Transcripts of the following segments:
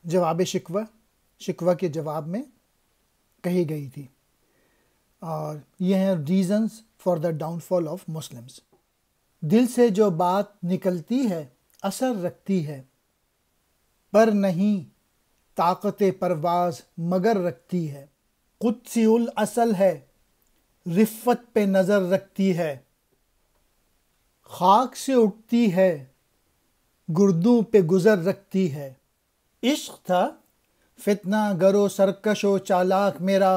جواب شکوہ کے جواب میں کہی گئی تھی، اور یہ ہیں reasons for the down fall of Muslims. دل سے جو بات نکلتی ہے اثر رکھتی ہے، پر نہیں طاقت پرواز مگر رکھتی ہے۔ قدسی الاصل ہے، رفت پہ نظر رکھتی ہے، خاک سے اٹھتی ہے، گردوں پہ گزر رکھتی ہے۔ عشق تھا فتنہ گرو سرکش و چالاک میرا،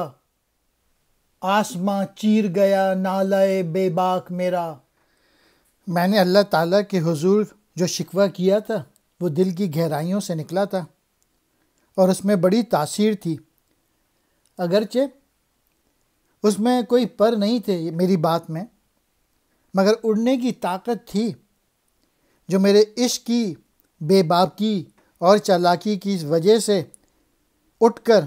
آسماں چیر گیا نالہ بے باک میرا۔ میں نے اللہ تعالیٰ کے حضور جو شکوہ کیا تھا وہ دل کی گہرائیوں سے نکلا تھا، اور اس میں بڑی تاثیر تھی، اگرچہ اس میں کوئی پر نہیں تھے میری بات میں، مگر اڑنے کی طاقت تھی جو میرے عشق کی بے باکی اور چالاکی کی وجہ سے اٹھ کر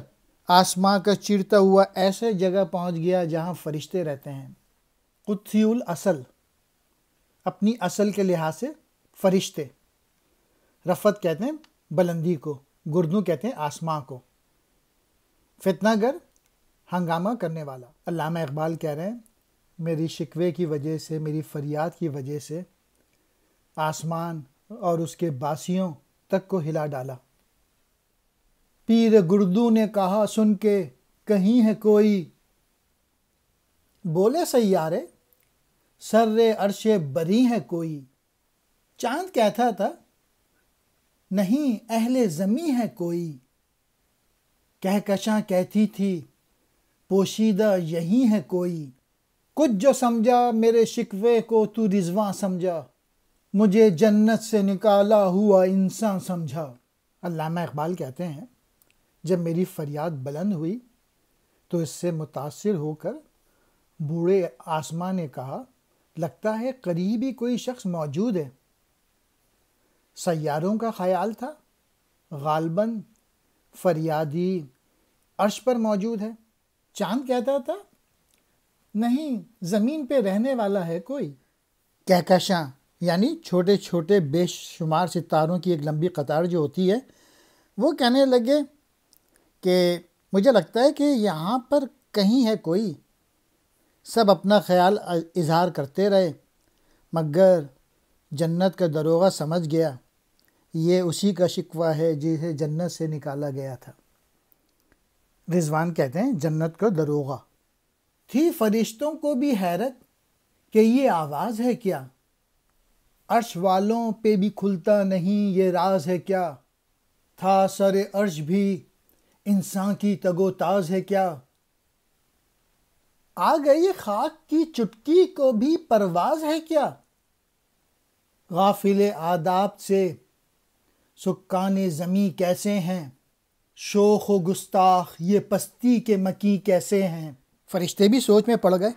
آسماں کا چیرتا ہوا ایسے جگہ پہنچ گیا جہاں فرشتے رہتے ہیں۔ قدسی الاصل، اپنی اصل کے لحاظ سے فرشتے۔ رفت کہتے ہیں بلندی کو، گردوں کہتے ہیں آسماں کو۔ فتنہ گر، ہنگامہ کرنے والا۔ علامہ اقبال کہہ رہے ہیں میری شکوے کی وجہ سے، میری فریاد کی وجہ سے آسمان اور اس کے باسیوں تک کو ہلا ڈالا۔ پیر گردوں نے کہا سن کے کہیں ہے کوئی، بولے سیارے سر عرش بری ہے کوئی۔ چاند کہتا تھا نہیں اہل زمیں ہے کوئی، کہکشاں کہتی تھی پوشیدہ یہی ہے کوئی۔ کچھ جو سمجھا میرے شکوے کو تو رضواں سمجھا، مجھے جنت سے نکالا ہوا انسان سمجھا۔ علامہ اقبال کہتے ہیں جب میری فریاد بلند ہوئی تو اس سے متاثر ہو کر بوڑھے آسماں نے کہا لگتا ہے قریب ہی کوئی شخص موجود ہے۔ سیاروں کا خیال تھا غالباً فریادی عرش پر موجود ہے۔ چاند کہتا تھا نہیں زمین پہ رہنے والا ہے کوئی۔ کہکشاں یعنی چھوٹے چھوٹے بے شمار ستاروں کی ایک لمبی قطار جو ہوتی ہے، وہ کہنے لگے کہ مجھے لگتا ہے کہ یہاں پر کہیں ہے کوئی۔ سب اپنا خیال اظہار کرتے رہے، مگر جنت کا دروغہ سمجھ گیا یہ اسی کا شکوہ ہے جسے جنت سے نکالا گیا تھا۔ رضوان کہتے ہیں جنت کا دروغہ تھی فرشتوں کو بھی حیرت کہ یہ آواز ہے کیا، عرش والوں پہ بھی کھلتا نہیں یہ راز ہے کیا، تھا سر عرش بھی انسان کی تگ و تاز ہے کیا، آ گئی خاک کی چٹکی کو بھی پرواز ہے کیا، غافل آداب سے سکان زمیں کیسے ہیں، شوخ و گستاخ یہ پستی کے مکی کیسے ہیں۔ فرشتے بھی سوچ میں پڑ گئے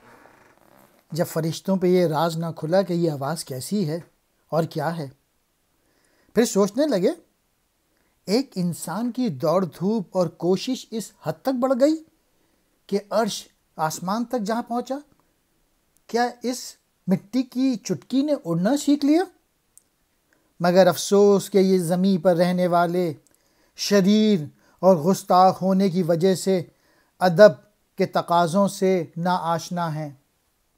جب فرشتوں پہ یہ راز نہ کھلا کہ یہ آواز کیسی ہے اور کیا ہے۔ پھر سوچنے لگے ایک انسان کی دوڑ دھوپ اور کوشش اس حد تک بڑھ گئی کہ عرش آسمان تک جہاں پہنچا، کیا اس مٹی کی چٹکی نے اڑنا سیکھ لیا؟ مگر افسوس کہ یہ زمین پر رہنے والے شریر اور گستاخ ہونے کی وجہ سے ادب کے تقاضوں سے نا آشنا ہیں۔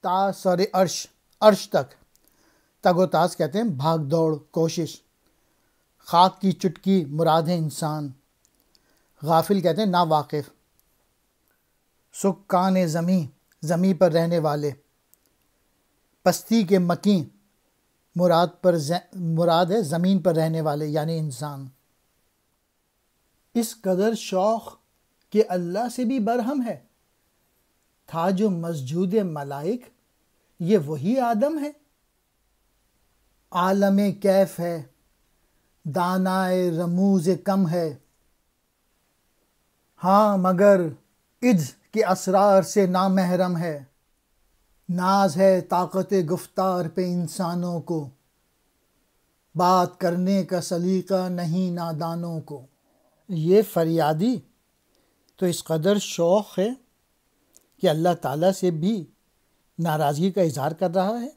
تا سر عرش تک، تگ و تاز کہتے ہیں بھاگ دوڑ کوشش، خاک کی چٹکی مراد ہے انسان، غافل کہتے ہیں نا واقف، سکان زمیں پر رہنے والے، پستی کے مکیں مراد ہے زمین پر رہنے والے یعنی انسان۔ اس قدر شوق کہ اللہ سے بھی برہم ہے، تھا جو مسجود ملائک یہ وہی آدم ہے، عالم کیف ہے دانائے رموز کم ہے، ہاں مگر عجز کے اسرار سے نامحرم ہے، ناز ہے طاقت گفتار پہ انسانوں کو، بات کرنے کا سلیقہ نہیں نادانوں کو۔ یہ فریادی تو اس قدر شوق ہے کہ اللہ تعالیٰ سے بھی ناراضگی کا اظہار کر رہا ہے۔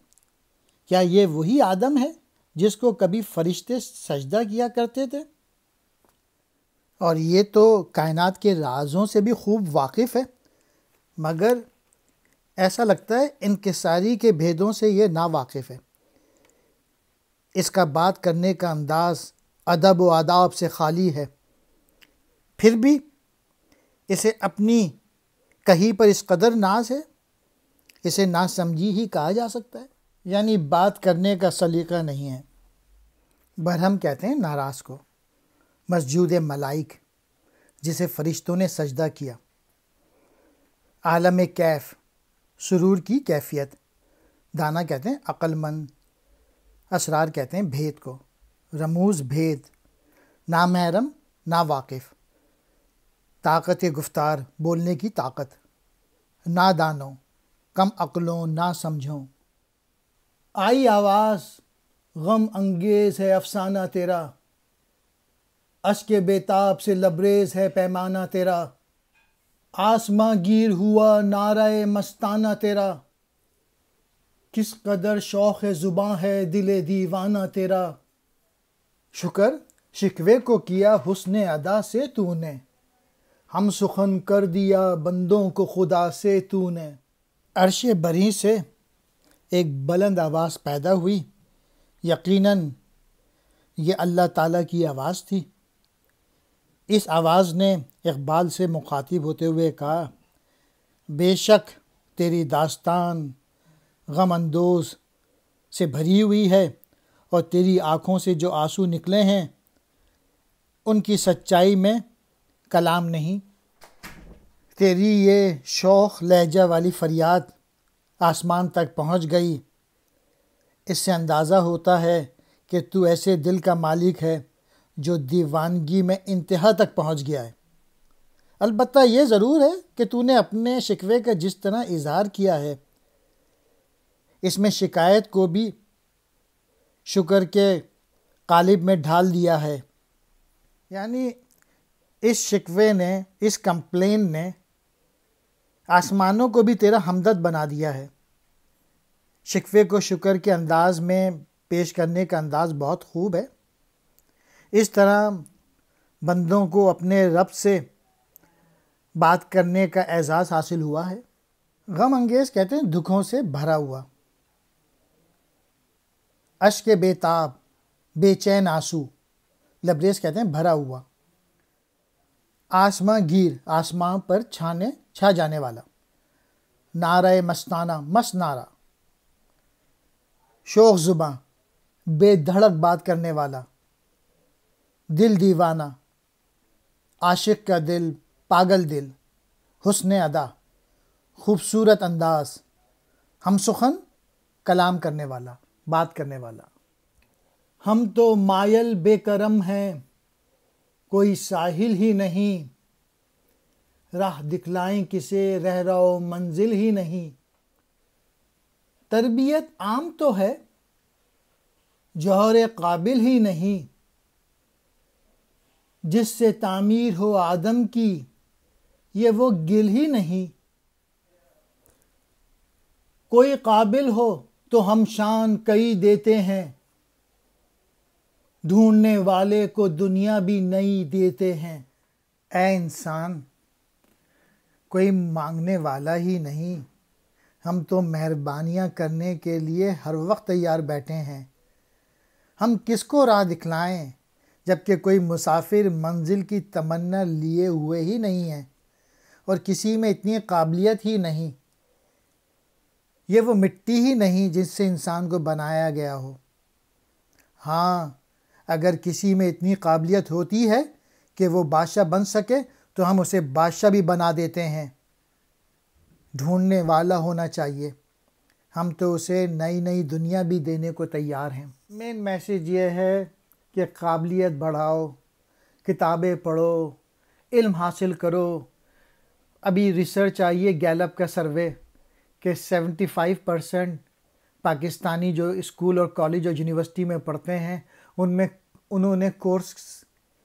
کیا یہ وہی آدم ہے جس کو کبھی فرشتے سجدہ کیا کرتے تھے؟ اور یہ تو کائنات کے رازوں سے بھی خوب واقف ہے، مگر ایسا لگتا ہے انکساری کے بھیدوں سے یہ نا واقف ہے۔ اس کا بات کرنے کا انداز ادب و آداب سے خالی ہے، پھر بھی اسے اپنی کہی پر اس قدر ناز ہے، اسے ناسمجھی ہی کہا جا سکتا ہے، یعنی بات کرنے کا سلیقہ نہیں ہے۔ برہم کہتے ہیں ناراض کو، مسجود ملائک جسے فرشتوں نے سجدہ کیا، عالم کیف سرور کی کیفیت، دانا کہتے ہیں عقل مند، اسرار کہتے ہیں بھید کو، رموز بھید، نامحرم ناواقف، طاقت گفتار بولنے کی طاقت، نادانوں کم عقلوں نا سمجھوں۔ آئی آواز غم انگیز ہے افسانہ تیرا، اشک بیتاب سے لبریز ہے پیمانہ تیرا، آسماں گیر ہوا نعرہ مستانہ تیرا، کس قدر شوق زباں ہے دل دیوانہ تیرا، شکر شکوے کو کیا حسن ادا سے تو نے، ہم سخن کر دیا بندوں کو خدا سے تو نے۔ عرش بری سے ایک بلند آواز پیدا ہوئی، یقیناً یہ اللہ تعالیٰ کی آواز تھی۔ اس آواز نے اقبال سے مخاطب ہوتے ہوئے کہا، بے شک تیری داستان غم اندوز سے بھری ہوئی ہے، اور تیری آنکھوں سے جو آنسو نکلے ہیں ان کی سچائی میں کلام نہیں۔ تیری یہ شوخ لہجہ والی فریاد آسمان تک پہنچ گئی، اس سے اندازہ ہوتا ہے کہ تو ایسے دل کا مالک ہے جو دیوانگی میں انتہا تک پہنچ گیا ہے۔ البتہ یہ ضرور ہے کہ تو نے اپنے شکوے کا جس طرح اظہار کیا ہے، اس میں شکایت کو بھی شکر کے قالب میں ڈھال دیا ہے، یعنی اس شکوے نے، اس کمپلین نے آسمانوں کو بھی تیرا ہمدرد بنا دیا ہے۔ شکوے کو شکر کے انداز میں پیش کرنے کا انداز بہت خوب ہے۔ اس طرح بندوں کو اپنے رب سے بات کرنے کا اعزاز حاصل ہوا ہے۔ غم انگیز کہتے ہیں دکھوں سے بھرا ہوا، اشک بیتاب بے چین آنسو، لبریز کہتے ہیں بھرا ہوا، آسماں گیر آسمان پر چھا جانے والا، نعرہ مستانہ مست نعرہ، شوخ زباں بے دھڑک بات کرنے والا، دل دیوانہ عاشق کا دل، پاگل دل، حسن ادا خوبصورت انداز، ہم سخن کلام کرنے والا، بات کرنے والا۔ ہم تو مائل بے کرم ہیں، کوئی ساحل ہی نہیں، راہ دکھلائیں کسے رہرو منزل ہی نہیں۔ تربیت عام تو ہے، جوہر قابل ہی نہیں، جس سے تعمیر ہو آدم کی یہ وہ گل ہی نہیں۔ کوئی قابل ہو تو ہم شان کئی دیتے ہیں، ڈھونڈنے والے کو دنیا بھی نئی دیتے ہیں۔ اے انسان، کوئی مانگنے والا ہی نہیں، ہم تو مہربانیاں کرنے کے لیے ہر وقت تیار بیٹھے ہیں۔ ہم کس کو راہ دکھلائیں جبکہ کوئی مسافر منزل کی تمنا لیے ہوئے ہی نہیں ہے، اور کسی میں اتنی قابلیت ہی نہیں، یہ وہ مٹی ہی نہیں جس سے انسان کو بنایا گیا ہو۔ ہاں، اگر کسی میں اتنی قابلیت ہوتی ہے کہ وہ بادشاہ بن سکے تو ہم اسے بادشاہ بھی بنا دیتے ہیں۔ ڈھونڈنے والا ہونا چاہیے، ہم تو اسے نئی نئی دنیا بھی دینے کو تیار ہیں۔ مین میسیج یہ ہے کہ قابلیت بڑھاؤ، کتابیں پڑھو، علم حاصل کرو۔ ابھی ریسرچ آئی ہے گیلپ کا سروے کہ 75% پاکستانی جو اسکول اور کالج اور یونیورسٹی میں پڑھتے ہیں ان میں انہوں نے کورس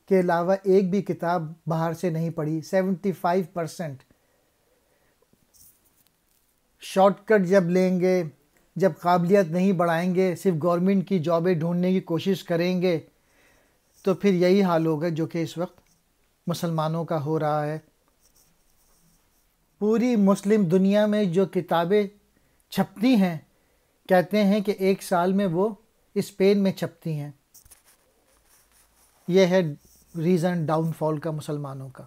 کے علاوہ ایک بھی کتاب باہر سے نہیں پڑھی۔ 75%۔ شارٹ کٹ جب لیں گے، جب قابلیت نہیں بڑھائیں گے، صرف گورنمنٹ کی جابیں ڈھونڈنے کی کوشش کریں گے، تو پھر یہی حال ہوگا جو کہ اس وقت مسلمانوں کا ہو رہا ہے۔ پوری مسلم دنیا میں جو کتابیں چھپتی ہیں کہتے ہیں کہ 1 سال میں وہ اسپین میں چھپتی ہیں۔ یہ ہے ریزن ڈاؤن فال کا مسلمانوں کا،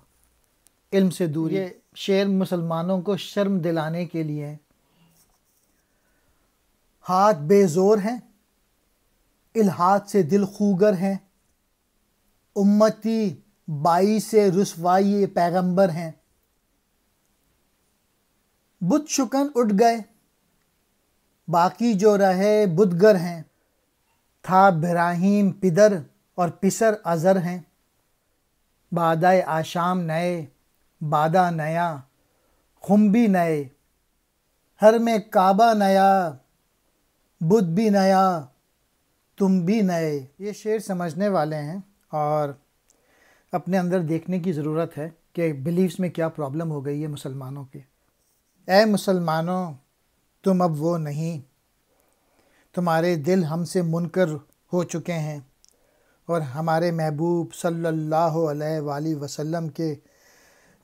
علم سے دوری۔ یہ شعر مسلمانوں کو شرم دلانے کے لیے ہے۔ ہاتھ بے زور ہیں، الحاد سے دل خوگر ہیں، امتی باعث رسوائی پیغمبر ہیں۔ بت شکن اٹھ گئے، باقی جو رہے بتگر ہیں، تھا ابراہیم پدر اور پسر ازر ہیں۔ بادہ آشام نئے، بادہ نیا، خنبی نئے، حرم کعبہ نیا، بت بھی نیا، تم بھی نئے۔ یہ شعر سمجھنے والے ہیں اور اپنے اندر دیکھنے کی ضرورت ہے کہ بلیفز میں کیا پرابلم ہو گئی ہے مسلمانوں کے۔ اے مسلمانوں، تم اب وہ نہیں، تمہارے دل ہم سے منکر ہو چکے ہیں اور ہمارے محبوب صلی اللہ علیہ وآلہ وسلم کے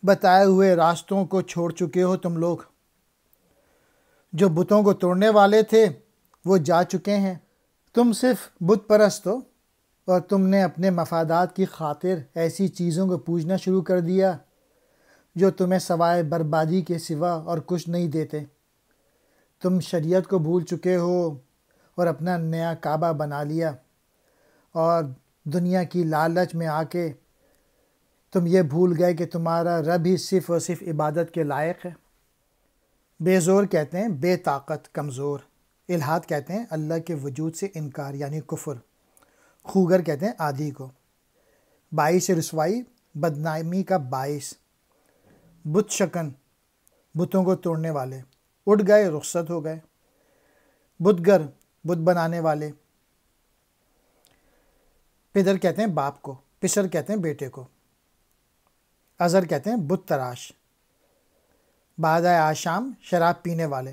بتائے ہوئے راستوں کو چھوڑ چکے ہو تم لوگ۔ جو بتوں کو توڑنے والے تھے وہ جا چکے ہیں، تم صرف بت پرست ہو اور تم نے اپنے مفادات کی خاطر ایسی چیزوں کو پوجنا شروع کر دیا جو تمہیں سوائے بربادی کے سوا اور کچھ نہیں دیتے۔ تم شریعت کو بھول چکے ہو اور اپنا نیا کعبہ بنا لیا، اور دنیا کی لالچ میں آ کے تم یہ بھول گئے کہ تمہارا رب ہی صرف اور صرف عبادت کے لائق ہے۔ بے زور کہتے ہیں بے طاقت، کمزور۔ الحاد کہتے ہیں اللہ کے وجود سے انکار یعنی کفر۔ خوگر کہتے ہیں عادی کو۔ باعث رسوائی، بدنامی کا باعث۔ بت شکن، بتوں کو توڑنے والے۔ اٹھ گئے، رخصت ہو گئے۔ بتگر، بت بنانے والے۔ پدر کہتے ہیں باپ کو، پسر کہتے ہیں بیٹے کو، ازر کہتے ہیں بت تراش۔ بادہ آشام، شراب پینے والے۔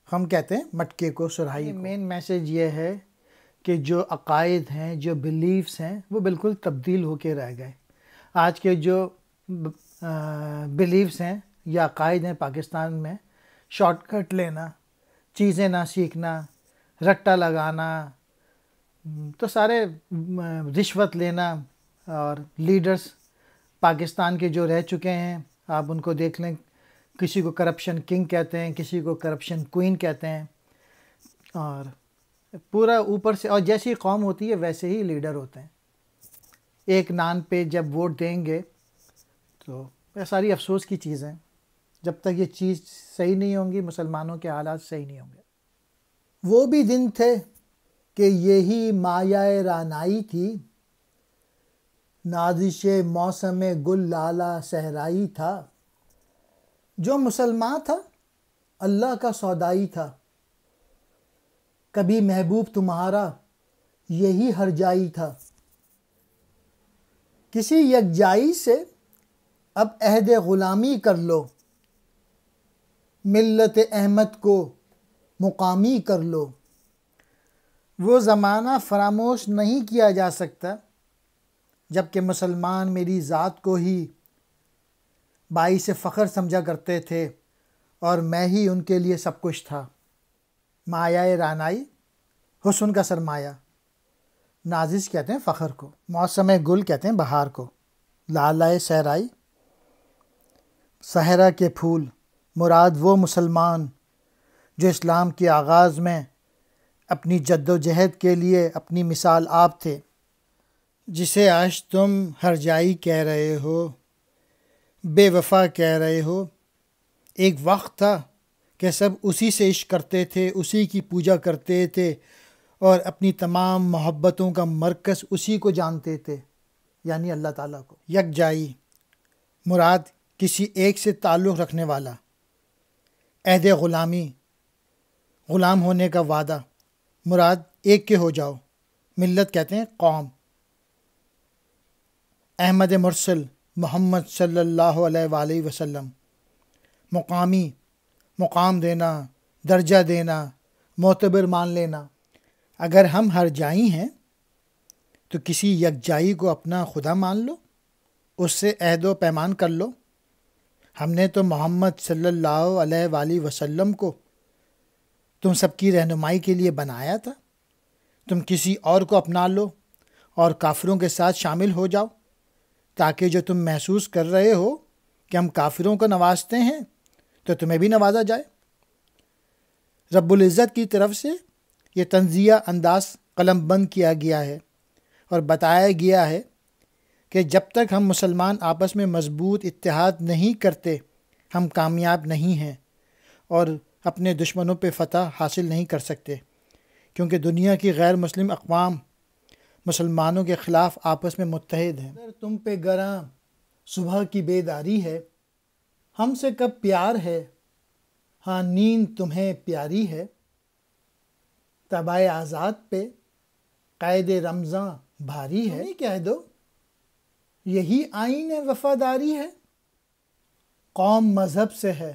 ہم کہتے ہیں مٹکے کو، سرہائی کو۔ مین میسج یہ ہے کہ جو عقائد ہیں، جو بلیفز ہیں، وہ بالکل تبدیل ہو کے رہ گئے۔ آج کے جو بلیفز ہیں یا عقائد ہیں پاکستان میں، شارٹ کٹ لینا، چیزیں نہ سیکھنا، رٹا لگانا، تو سارے رشوت لینا، اور لیڈرز پاکستان کے جو رہ چکے ہیں آپ ان کو دیکھ لیں، کسی کو کرپشن کنگ کہتے ہیں، کسی کو کرپشن کوئین کہتے ہیں، اور پورا اوپر سے، اور جیسی قوم ہوتی ہے ویسے ہی لیڈر ہوتے ہیں۔ ایک نان پہ جب ووٹ دیں گے تو یہ ساری افسوس کی چیزیں، جب تک یہ چیز صحیح نہیں ہوں گی مسلمانوں کے حالات صحیح نہیں ہوں گے۔ وہ بھی دن تھے کہ یہی مایہ رعنائی تھی، نازش موسم گل لالہ صحرائی تھا۔ جو مسلمان تھا اللہ کا سودائی تھا، کبھی محبوب تمہارا یہی ہرجائی تھا۔ کسی یکجائی سے اب عہد غلامی کر لو، ملت احمد کو مقامی کر لو۔ وہ زمانہ فراموش نہیں کیا جا سکتا جب کہ مسلمان میری ذات کو ہی باعث فخر سمجھا کرتے تھے اور میں ہی ان کے لیے سب کچھ تھا۔ مایہ رعنائی، حسن کا سرمایہ۔ نازش کہتے ہیں فخر کو، موسم گل کہتے ہیں بہار کو، لالہ صحرائی، صحرا کے پھول۔ مراد وہ مسلمان جو اسلام کے آغاز میں اپنی جد و جہد کے لیے اپنی مثال آپ تھے، جسے آج تم ہرجائی کہہ رہے ہو، بے وفا کہہ رہے ہو۔ ایک وقت تھا کہ سب اسی سے عشق کرتے تھے، اسی کی پوجا کرتے تھے اور اپنی تمام محبتوں کا مرکز اسی کو جانتے تھے، یعنی اللہ تعالیٰ کو۔ یکجائی، مراد کسی ایک سے تعلق رکھنے والا۔ عہد غلامی، غلام ہونے کا وعدہ، مراد ایک کے ہو جاؤ۔ ملت کہتے ہیں قوم۔ احمد مرسل، محمد صلی اللہ علیہ وآلہ وسلم۔ مقامی، مقام دینا، درجہ دینا، معتبر مان لینا۔ اگر ہم ہرجائی ہیں تو کسی یکجائی کو اپنا خدا مان لو، اس سے عہد و پیمان کر لو۔ ہم نے تو محمد صلی اللہ علیہ وآلہ وسلم کو تم سب کی رہنمائی کے لیے بنایا تھا، تم کسی اور کو اپنا لو اور کافروں کے ساتھ شامل ہو جاؤ، تاکہ جو تم محسوس کر رہے ہو کہ ہم کافروں کو نوازتے ہیں تو تمہیں بھی نوازا جائے۔ رب العزت کی طرف سے یہ تنزیہ انداز قلم بند کیا گیا ہے اور بتایا گیا ہے کہ جب تک ہم مسلمان آپس میں مضبوط اتحاد نہیں کرتے ہم کامیاب نہیں ہیں اور اپنے دشمنوں پہ فتح حاصل نہیں کر سکتے، کیونکہ دنیا کی غیر مسلم اقوام مسلمانوں کے خلاف آپس میں متحد ہیں۔ اگر تم پہ گراں صبح کی بیداری ہے، ہم سے کب پیار ہے، ہاں نیند تمہیں پیاری ہے۔ تبائے آزاد پہ قید رمضاں بھاری ہے، کہہ دو یہی آئین وفاداری ہے۔ قوم مذہب سے ہے،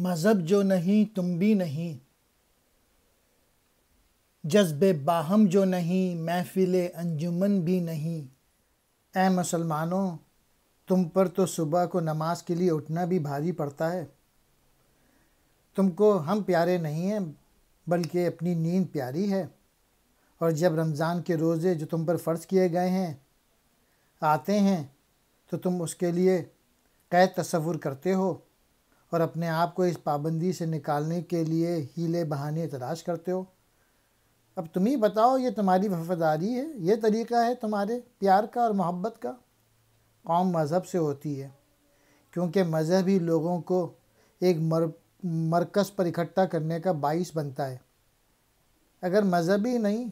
مذہب جو نہیں تم بھی نہیں، جذب باہم جو نہیں محفل انجمن بھی نہیں۔ اے مسلمانوں، تم پر تو صبح کو نماز کے لیے اٹھنا بھی بھاری پڑتا ہے۔ تم کو ہم پیارے نہیں ہیں بلکہ اپنی نیند پیاری ہے، اور جب رمضان کے روزے جو تم پر فرض کیے گئے ہیں آتے ہیں تو تم اس کے لیے قید تصور کرتے ہو اور اپنے آپ کو اس پابندی سے نکالنے کے لیے ہیلے بہانے تلاش کرتے ہو۔ اب تم ہی بتاؤ، یہ تمہاری وفاداری ہے، یہ طریقہ ہے تمہارے پیار کا اور محبت کا؟ قوم مذہب سے ہوتی ہے، کیونکہ مذہب ہی لوگوں کو ایک مرکز پر اکٹھا کرنے کا باعث بنتا ہے۔ اگر مذہب ہی نہیں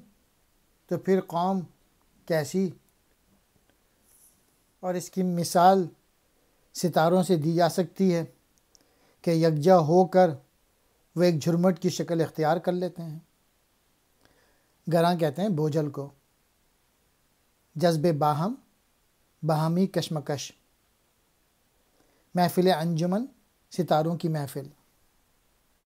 تو پھر قوم کیسی؟ اور اس کی مثال ستاروں سے دی جا سکتی ہے کہ یکجا ہو کر وہ ایک جھرمٹ کی شکل اختیار کر لیتے ہیں۔ گراں کہتے ہیں بوجھل کو۔ جذب باہم، باہمی کشمکش۔ محفل انجمن، ستاروں کی محفل۔